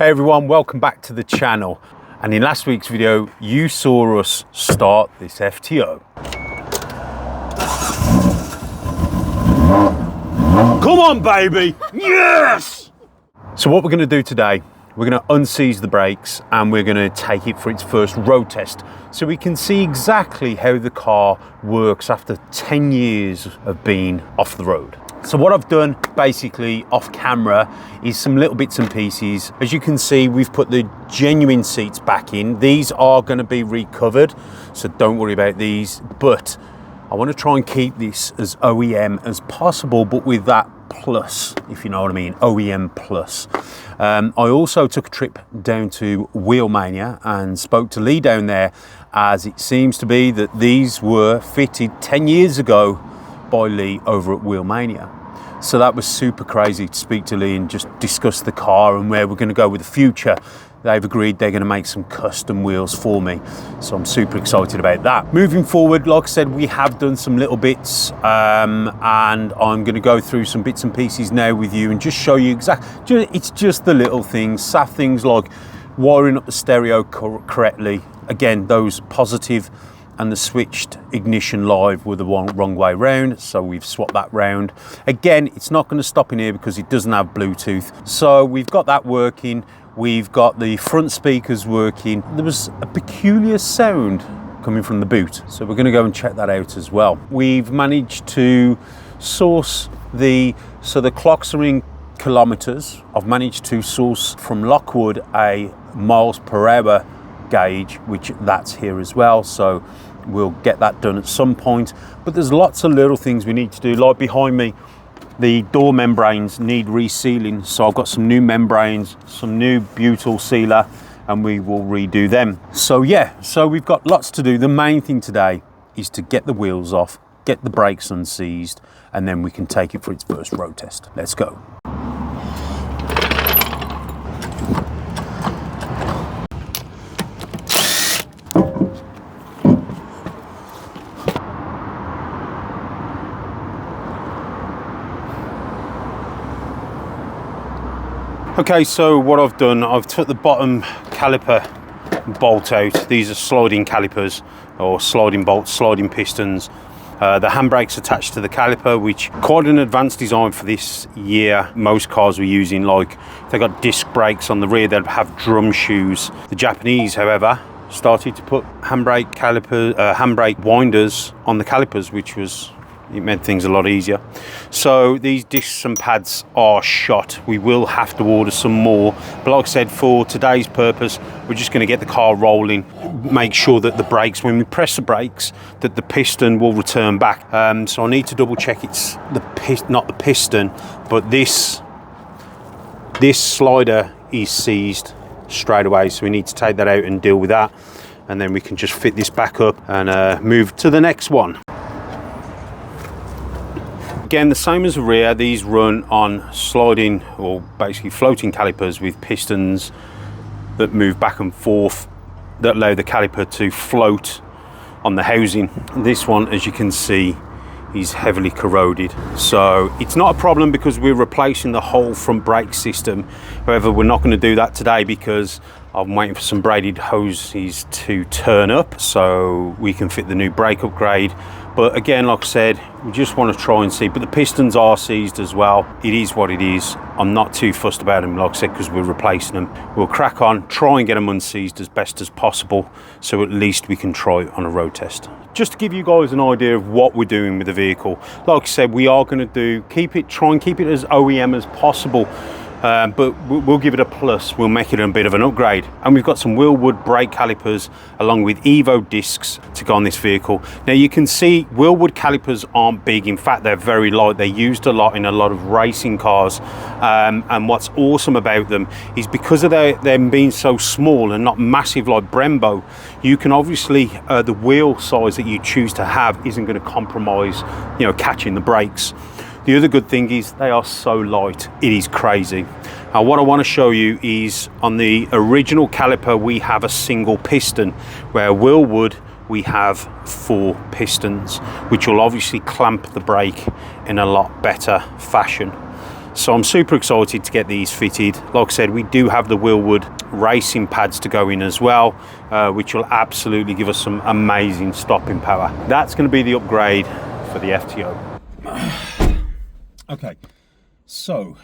Hey everyone, welcome back to the channel. And in last week's video, you saw us start this FTO. Come on, baby! Yes! So what we're gonna do today, we're gonna unseize the brakes and we're gonna take it for its first road test so we can see exactly how the car works after 10 years of being off the road. So what I've done basically off camera is some little bits and pieces. As you can see, we've put the genuine seats back in. These are going to be recovered, so don't worry about these. But I want to try and keep this as OEM as possible, but with that plus, if you know what I mean, OEM plus. I also took a trip down to Wheelmania and spoke to Lee down there, as it seems to be that these were fitted 10 years ago by Lee over at Wheelmania. So that was super crazy to speak to Lee and just discuss the car and where we're going to go with the future. They've agreed they're going to make some custom wheels for me, so I'm super excited about that. Moving forward, like I said, we have done some little bits and I'm going to go through some bits and pieces now with you and just show you exactly, it's just the little things, soft things like wiring up the stereo correctly. Again, those positive and the switched ignition live were the wrong way round, so we've swapped that round. Again, it's not going to stop in here because it doesn't have Bluetooth, so we've got that working. We've got the front speakers working. There was a peculiar sound coming from the boot, so we're going to go and check that out as well. We've managed to source the clocks are in kilometers. I've managed to source from Lockwood a miles per hour gauge, which that's here as well, so we'll get that done at some point. But there's lots of little things we need to do, like behind me the door membranes need resealing, so I've got some new membranes, some new butyl sealer, and we will redo them. So yeah, so we've got lots to do. The main thing today is to get the wheels off, get the brakes unseized, and then we can take it for its first road test. Let's go. Okay, so what I've done, I've took the bottom caliper bolt out. These are sliding calipers or sliding bolts, sliding pistons. The handbrake's attached to the caliper, which quite an advanced design for this year. Most cars were using, like, they got disc brakes on the rear, they'd have drum shoes. The Japanese, however, started to put handbrake winders on the calipers, it made things a lot easier. So these discs and pads are shot. We will have to order some more, but like I said, for today's purpose, we're just going to get the car rolling, make sure that the brakes, when we press the brakes, that the piston will return back. So I need to double check it's not the piston, but this slider is seized straight away, so we need to take that out and deal with that, and then we can just fit this back up and move to the next one. Again, the same as the rear, these run on sliding or basically floating calipers with pistons that move back and forth that allow the caliper to float on the housing. This one, as you can see, is heavily corroded, so it's not a problem because we're replacing the whole front brake system. However, we're not going to do that today because I'm waiting for some braided hoses to turn up so we can fit the new brake upgrade. But again, like I said, we just want to try and see, but the pistons are seized as well. It is what it is. I'm not too fussed about them, like I said, because we're replacing them. We'll crack on, try and get them unseized as best as possible, so at least we can try it on a road test. Just to give you guys an idea of what we're doing with the vehicle, like I said, we are going to try and keep it as OEM as possible. But we'll give it a plus. We'll make it a bit of an upgrade, and we've got some Wilwood brake calipers along with Evo discs to go on this vehicle. Now you can see Wilwood calipers aren't big. In fact, they're very light. They're used a lot in a lot of racing cars, and what's awesome about them is because of them being so small and not massive like Brembo, you can obviously the wheel size that you choose to have isn't going to compromise, catching the brakes. The other good thing is they are so light, it is crazy. Now what I want to show you is on the original caliper we have a single piston, where Wilwood we have 4 pistons, which will obviously clamp the brake in a lot better fashion. So I'm super excited to get these fitted. Like I said, we do have the Willwood racing pads to go in as well, which will absolutely give us some amazing stopping power. That's going to be the upgrade for the FTO. Okay, so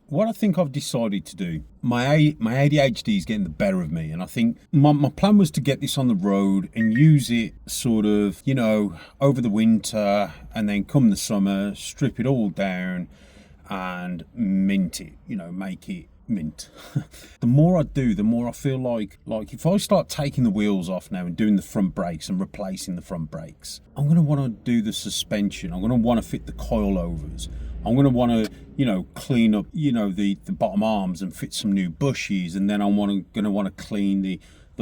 what I think I've decided to do, my ADHD is getting the better of me, and I think my plan was to get this on the road and use it sort of, you know, over the winter, and then come the summer, strip it all down and mint it, you know, make it mint. The more I do, the more I feel like if I start taking the wheels off now and doing the front brakes and replacing the front brakes, I'm going to want to do the suspension. I'm going to want to fit the coilovers. I'm going to want to, you know, clean up, you know, the bottom arms and fit some new bushes, and then I'm going to want to clean the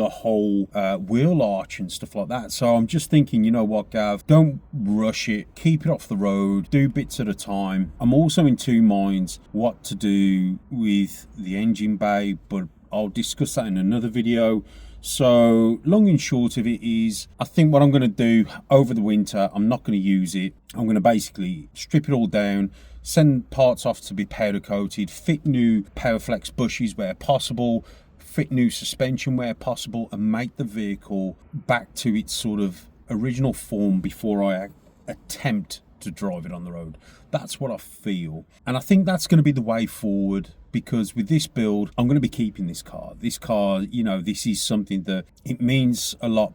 whole wheel arch and stuff like that. So I'm just thinking, you know what, Gav, don't rush it, keep it off the road, do bits at a time. I'm also in two minds what to do with the engine bay, but I'll discuss that in another video. So long and short of it is, I think what I'm going to do over the winter, I'm not going to use it. I'm going to basically strip it all down, send parts off to be powder coated, fit new Powerflex bushes where possible, fit new suspension where possible, and make the vehicle back to its sort of original form before I attempt to drive it on the road. That's what I feel, and I think that's going to be the way forward, because with this build, I'm going to be keeping this car. This car, you know, this is something that it means a lot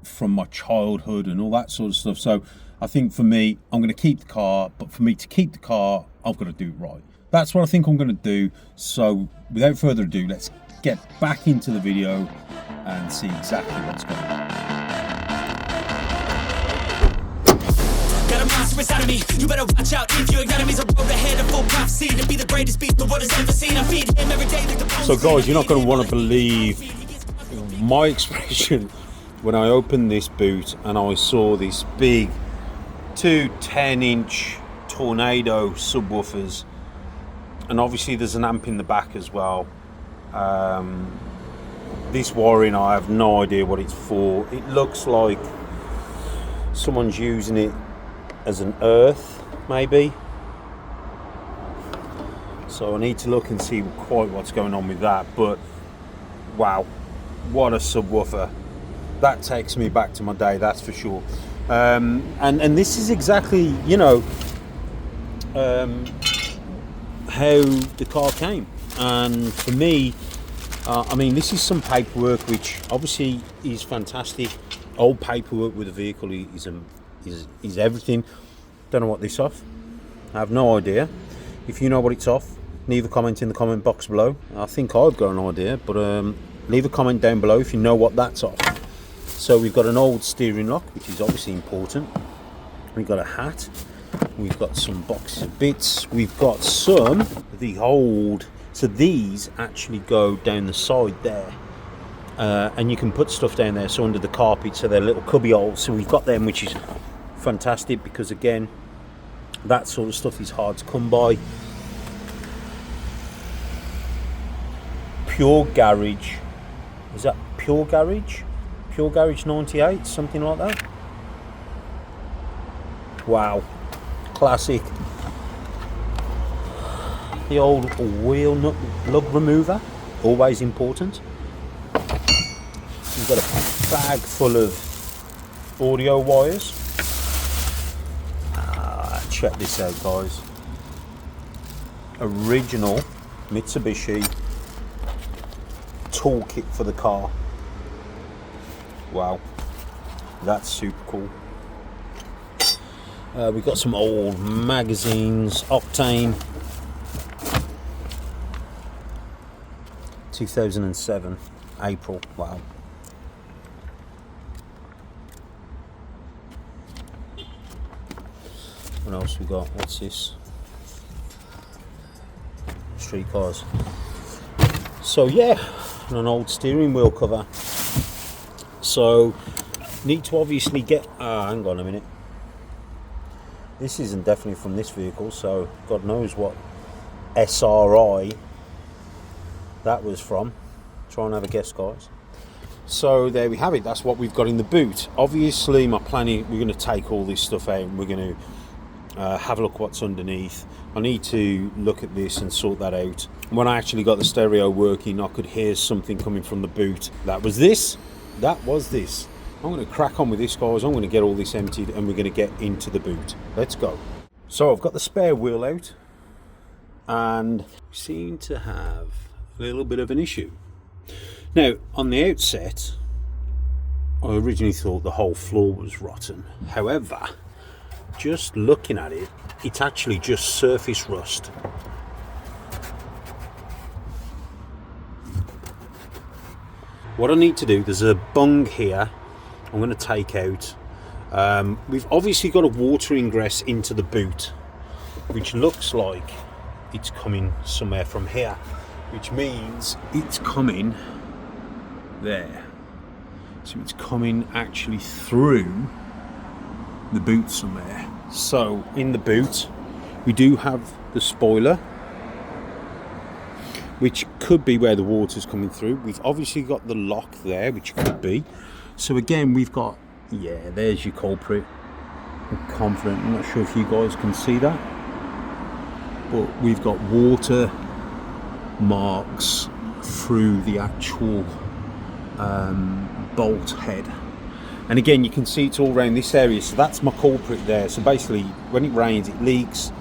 from my childhood and all that sort of stuff. So I think for me, I'm going to keep the car, but for me to keep the car, I've got to do it right. That's what I think I'm going to do. So without further ado, let's get back into the video and see exactly what's going on. Got a monster inside of me. You better watch out if your enemies are road ahead of full prophecy to be the greatest beast the world has ever seen. I feed him every day like the So guys, you're not going to want to believe my expression when I opened this boot and I saw this big 2 10-inch Tornado subwoofers, and obviously there's an amp in the back as well. This wiring, I have no idea what it's for. It looks like someone's using it as an earth, maybe. So I need to look and see quite what's going on with that. But wow, what a subwoofer. That takes me back to my day, that's for sure. And this is exactly, you know, how the car came. And for me, I mean, this is some paperwork which obviously is fantastic. Old paperwork with a vehicle is everything. Don't know what this off. I have no idea. If you know what it's off, leave a comment in the comment box below. I think I've got an idea, but leave a comment down below if you know what that's off. So we've got an old steering lock, which is obviously important. We've got a hat. We've got some boxes of bits. We've got some of the old. So these actually go down the side there, and you can put stuff down there. So under the carpet, so they're little cubby holes. So we've got them, which is fantastic because again, that sort of stuff is hard to come by. Pure Garage, is that Pure Garage? Pure Garage 98, something like that. Wow, classic. The old wheel nut lug remover, always important. We've got a bag full of audio wires. Check this out, guys. Original Mitsubishi toolkit for the car. Wow, that's super cool. We've got some old magazines, Octane 2007 April. Wow. What else we got? What's this? Street cars. So yeah, an old steering wheel cover. So need to obviously get hang on a minute. This isn't definitely from this vehicle, so God knows what SRI that was from. Try and have a guess, guys. So there we have it. That's what we've got in the boot. Obviously my plan is we're going to take all this stuff out and we're going to have a look what's underneath. I need to look at this and sort that out. When I actually got the stereo working, I could hear something coming from the boot. That was this. I'm going to crack on with this, guys. I'm going to get all this emptied and we're going to get into the boot. Let's go. So I've got the spare wheel out and we seem to have a little bit of an issue. Now, on the outset, I originally thought the whole floor was rotten. However, just looking at it, it's actually just surface rust. What I need to do, there's a bung here I'm going to take out. We've obviously got a water ingress into the boot, which looks like it's coming somewhere from here, which means it's coming there. So it's coming actually through the boot somewhere. So in the boot we do have the spoiler, which could be where the water's coming through. We've obviously got the lock there, which could be. So again, we've got, yeah, there's your culprit. I'm confident, I'm not sure if you guys can see that, but we've got water marks through the actual bolt head. And again, you can see it's all around this area, so that's my culprit there. So basically, when it rains, it leaks,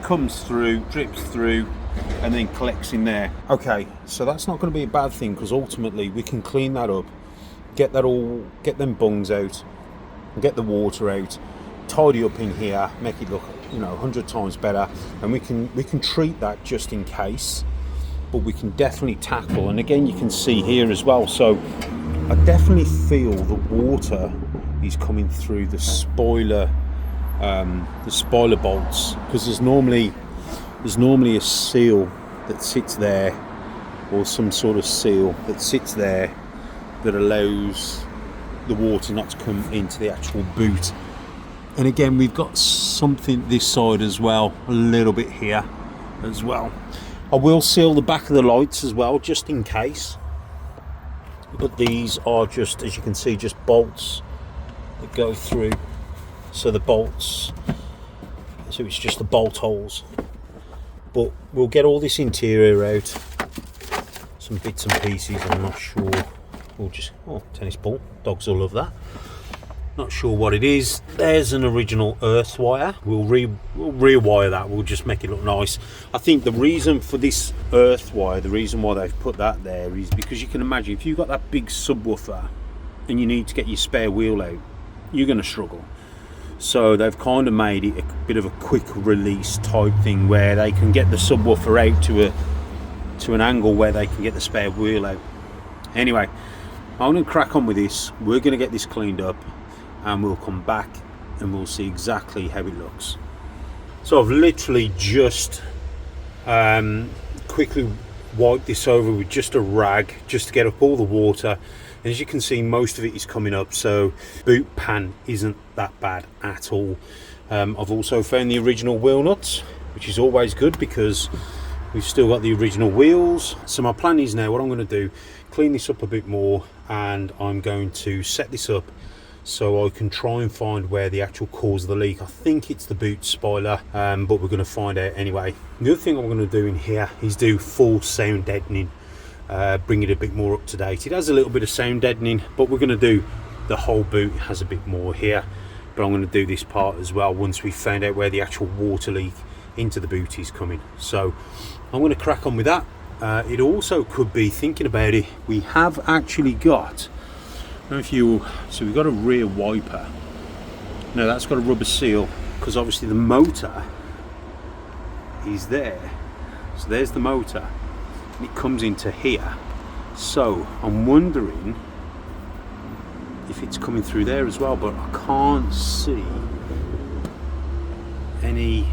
comes through, drips through, and then collects in there. Okay, so that's not going to be a bad thing, because ultimately we can clean that up, get them bungs out, get the water out, tidy up in here, make it look, 100 times better, and we can treat that just in case. But we can definitely tackle, and again, you can see here as well. So I definitely feel the water is coming through the spoiler bolts, because there's normally a seal that sits there, or some sort of seal that sits there that allows the water not to come into the actual boot. And again, we've got something this side as well, a little bit here as well. I will seal the back of the lights as well, just in case. But these are just, as you can see, just bolts that go through. So the bolts, so it's just the bolt holes. But we'll get all this interior out, some bits and pieces. I'm not sure. We'll just, tennis ball, dogs will love that. Not sure what it is. There's an original earth wire. We'll rewire that. We'll just make it look nice. I think the reason for this earth wire, the reason why they've put that there, is because you can imagine if you've got that big subwoofer and you need to get your spare wheel out, you're going to struggle. So they've kind of made it a bit of a quick release type thing, where they can get the subwoofer out to an angle where they can get the spare wheel out. Anyway, I'm going to crack on with this. We're going to get this cleaned up, and we'll come back and we'll see exactly how it looks. So I've literally just quickly wiped this over with just a rag, just to get up all the water. And as you can see, most of it is coming up, so boot pan isn't that bad at all. I've also found the original wheel nuts, which is always good because we've still got the original wheels. So my plan is now, what I'm going to do, clean this up a bit more, and I'm going to set this up so I can try and find where the actual cause of the leak. I think it's the boot spoiler, but we're going to find out anyway. The other thing I'm going to do in here is do full sound deadening, bring it a bit more up to date. It has a little bit of sound deadening, but we're going to do the whole boot. It has a bit more here, but I'm going to do this part as well once we've found out where the actual water leak into the boot is coming. So I'm going to crack on with that. It also could be, thinking about it, we have actually got, so we've got a rear wiper. Now that's got a rubber seal, because obviously the motor is there. So there's the motor, and it comes into here. So I'm wondering if it's coming through there as well, but I can't see any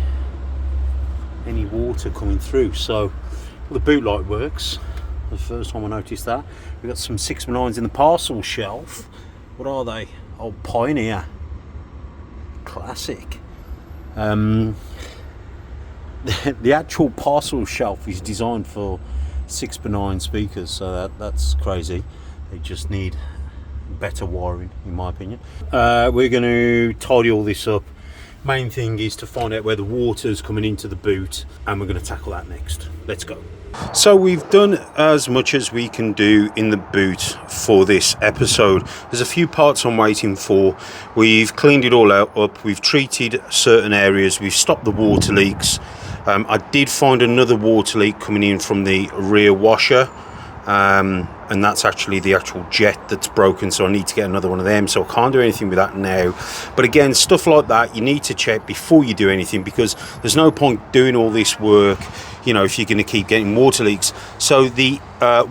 water coming through. So the boot light works. The first time I noticed that. We've got some 6x9s in the parcel shelf. What are they? Old Pioneer. Classic. The actual parcel shelf is designed for 6x9 speakers, so that's crazy. They just need better wiring, in my opinion. We're going to tidy all this up, Main thing is to find out where the water's coming into the boot, and we're going to tackle that next. Let's go. So we've done as much as we can do in the boot for this episode. There's a few parts I'm waiting for. We've cleaned it all up, we've treated certain areas, we've stopped the water leaks. I did find another water leak coming in from the rear washer, and that's actually the actual jet that's broken, so I need to get another one of them, so I can't do anything with that now. But again, stuff like that you need to check before you do anything, because there's no point doing all this work, you know, if you're going to keep getting water leaks. So the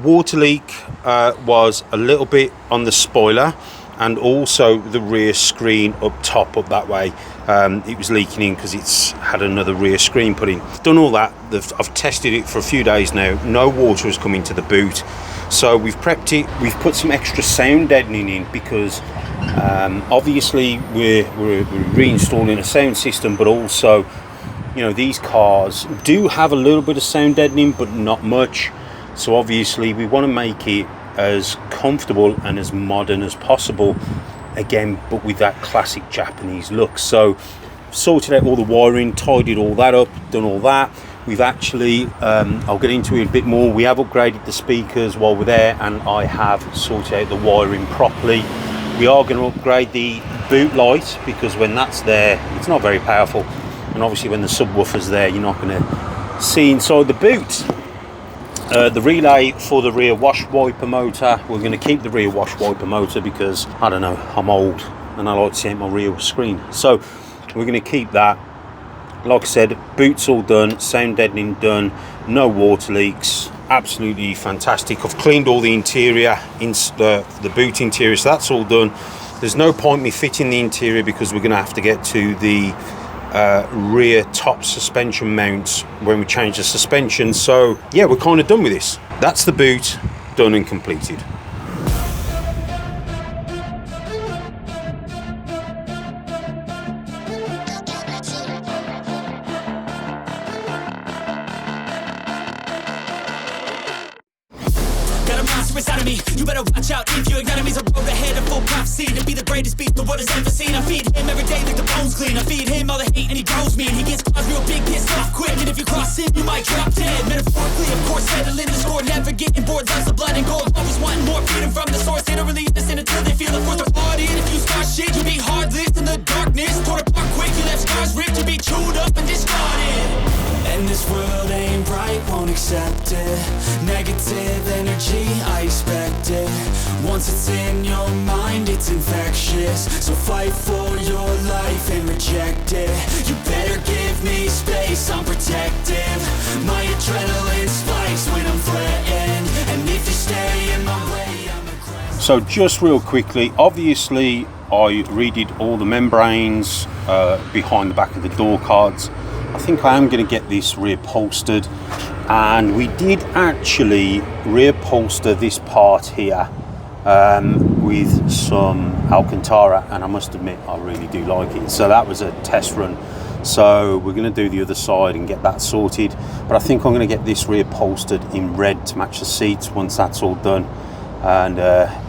water leak was a little bit on the spoiler, and also the rear screen up top, up that way. It was leaking in because it's had another rear screen put in. Done all that. I've tested it for a few days now. No water has come into the boot. So we've prepped it. We've put some extra sound deadening in, because obviously we're reinstalling a sound system, but also, you know, these cars do have a little bit of sound deadening, but not much. So obviously we want to make it as comfortable and as modern as possible, again, but with that classic Japanese look. So sorted out all the wiring, tidied all that up, done all that. We've actually, I'll get into it a bit more, we have upgraded the speakers while we're there, and I have sorted out the wiring properly. We are going to upgrade the boot light, because when that's there, it's not very powerful, and obviously when the subwoofer's there, you're not going to see inside the boot. The relay for the rear wash wiper motor, we're going to keep the rear wash wiper motor because, I don't know, I'm old and I like to see out my rear screen. So we're going to keep that. Like I said, boots all done, sound deadening done, no water leaks, absolutely fantastic. I've cleaned all the interior, the boot interior, so that's all done. There's no point me fitting the interior, because we're going to have to get to the rear top suspension mounts when we change the suspension. So yeah, we're kind of done with this. That's the boot done and completed. Got a monster inside of me, you better watch out. If your enemy's a road ahead of full prophecy, to be the greatest beast the world has ever seen. I feed him every day like the bones clean. I feed him all the hate and he grows me, and he gets cause real big, pissed off quick. And if you cross him, you might drop dead. Metaphorically, of course, settling the score, never getting bored. Lots of blood and gold, always wanting more, freedom from the source. They don't really listen until they feel it for the party. And if you start shit, you be heartless in the darkness. Torn apart quick, you left scars ripped, you be chewed up and discarded. And this world ain't right, won't accept it. Negative energy, I expect it. Once it's in your mind, it's infectious. So fight for your life and reject it. You better give me space, I'm protective. My adrenaline spikes when I'm threatened. And if you stay in my way, I'm aggressive. So just real quickly, obviously I redid all the membranes behind the back of the door cards. I think I am going to get this reupholstered, and we did actually reupholster this part here with some Alcantara, and I must admit I really do like it. So that was a test run, so we're going to do the other side and get that sorted. But I think I'm going to get this reupholstered in red to match the seats once that's all done. And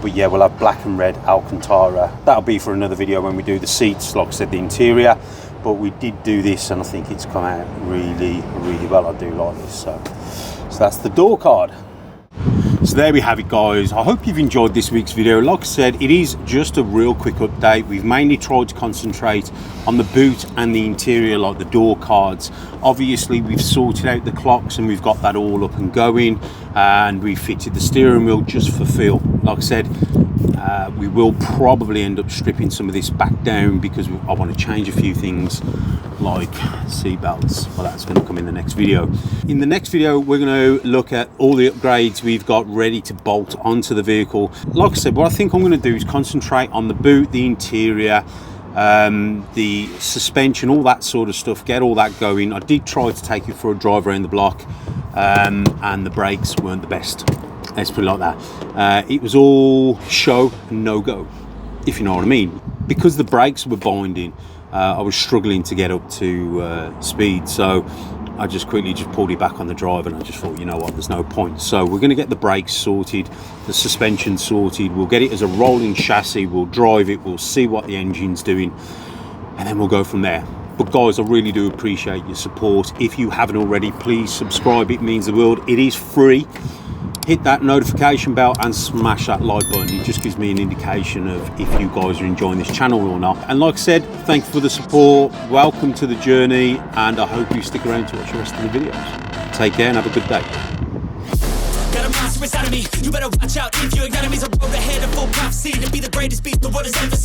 but yeah, we'll have black and red Alcantara. That'll be for another video when we do the seats, like I said, the interior. But we did do this, and I think it's come out really, really well. I do like this. So that's the door card. So there we have it, guys. I hope you've enjoyed this week's video. Like I said, it is just a real quick update. We've mainly tried to concentrate on the boot and the interior, like the door cards. Obviously, we've sorted out the clocks and we've got that all up and going, and we fitted the steering wheel just for feel. Like I said, we will probably end up stripping some of this back down, because I want to change a few things like seat belts. Well, that's going to come in the next video. In the next video, we're going to look at all the upgrades we've got ready to bolt onto the vehicle. Like I said, what I think I'm going to do is concentrate on the boot, the interior, the suspension, all that sort of stuff, get all that going. I did try to take it for a drive around the block, and the brakes weren't the best. Let's put it like that. It was all show and no go, if you know what I mean. Because the brakes were binding, I was struggling to get up to speed, so I just quickly pulled it back on the drive, and I just thought, you know what, there's no point. So we're going to get the brakes sorted, the suspension sorted, we'll get it as a rolling chassis, we'll drive it, we'll see what the engine's doing, and then we'll go from there. But guys, I really do appreciate your support. If you haven't already, please subscribe. It means the world. It is free. Hit that notification bell and smash that like button. It just gives me an indication of if you guys are enjoying this channel or not. And like I said, thanks for the support. Welcome to the journey, and I hope you stick around to watch the rest of the videos. Take care and have a good day. Got a monster inside of me. You better watch out if your enemy's a road ahead of full prophecy to be the greatest beast the world has ever seen.